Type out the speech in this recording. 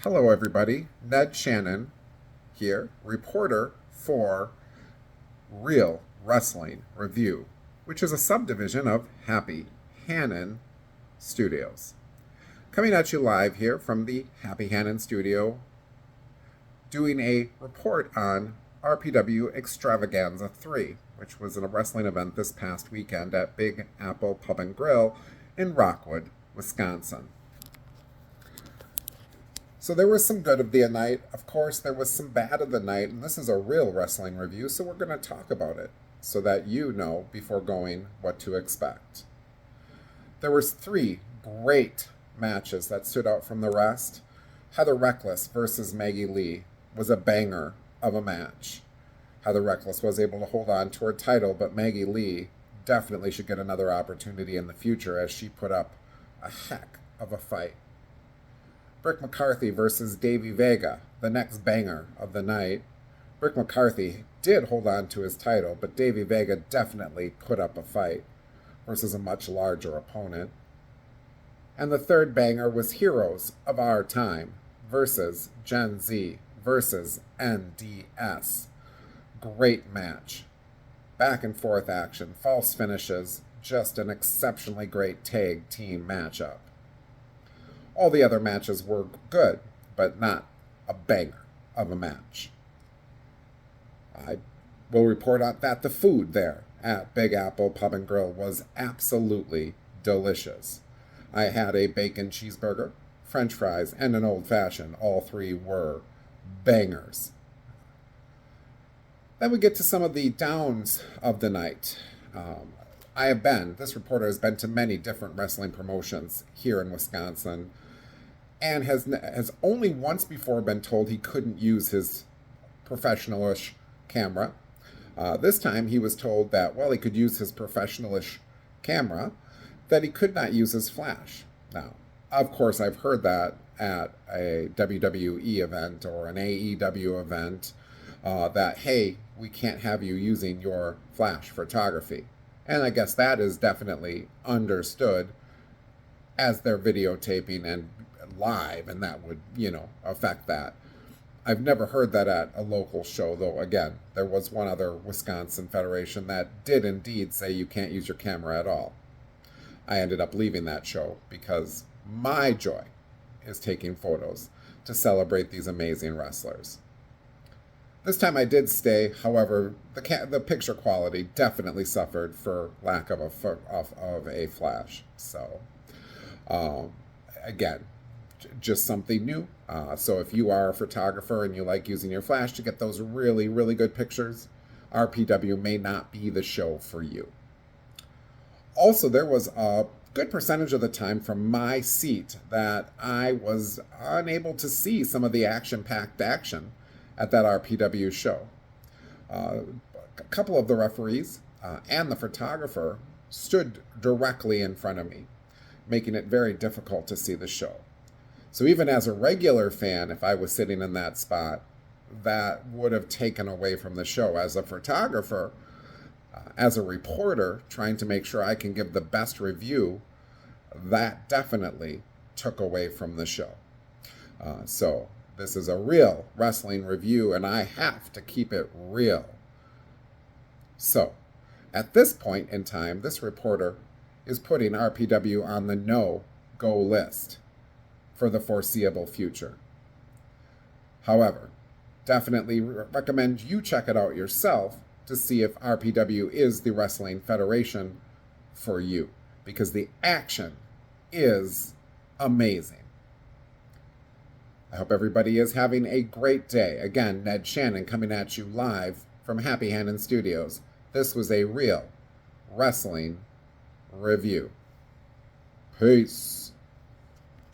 Hello, everybody. Ned Shannon here, reporter for Real Wrestling Review, which is a subdivision of Happy Hannon Studios. Coming at you live here from the Happy Hannon Studio, doing a report on RPW Extravaganza 3, which was a wrestling event this past weekend at Big Apple Pub and Grill in Rockwood, Wisconsin. So there was some good of the night. Of course, there was some bad of the night, and this is a real wrestling review, so we're going to talk about it so that you know before going what to expect. There was 3 great matches that stood out from the rest. Heather Reckless versus Maggie Lee was a banger of a match. Heather Reckless was able to hold on to her title, but Maggie Lee definitely should get another opportunity in the future as she put up a heck of a fight. Brick McCarthy versus Davey Vega, the next banger of the night. Brick McCarthy did hold on to his title, but Davey Vega definitely put up a fight versus a much larger opponent. And the third banger was Heroes of Our Time versus Gen Z versus NDS. Great match. Back and forth action, false finishes, just an exceptionally great tag team matchup. All the other matches were good, but not a banger of a match. I will report on that the food there at Big Apple Pub and Grill was absolutely delicious. I had a bacon cheeseburger, french fries, and an old-fashioned. All 3 were bangers. Then we get to some of the downs of the night. This reporter has been to many different wrestling promotions here in Wisconsin and has only once before been told he couldn't use his professional-ish camera. This time he was told that while he could use his professional-ish camera, that he could not use his flash. Now, of course, I've heard that at a WWE event or an AEW event, that, hey, we can't have you using your flash photography. And I guess that is definitely understood as they're videotaping and live, and that would, affect that. I've never heard that at a local show, though, again, there was one other Wisconsin federation that did indeed say you can't use your camera at all. I ended up leaving that show because my joy is taking photos to celebrate these amazing wrestlers. This time I did stay, however, the picture quality definitely suffered for lack of a flash. So, again, just something new. So if you are a photographer and you like using your flash to get those really, really good pictures, RPW may not be the show for you. Also, there was a good percentage of the time from my seat that I was unable to see some of the action-packed action at that RPW show. A couple of the referees and the photographer stood directly in front of me, making it very difficult to see the show. So even as a regular fan, if I was sitting in that spot, that would have taken away from the show. As a photographer, as a reporter, trying to make sure I can give the best review, that definitely took away from the show. So this is a real wrestling review, and I have to keep it real. So, at this point in time, this reporter is putting RPW on the no-go list for the foreseeable future. However, definitely recommend you check it out yourself to see if RPW is the wrestling federation for you, because the action is amazing. I hope everybody is having a great day. Again, Ned Shannon coming at you live from Happy Hannon Studios. This was a real wrestling review. Peace.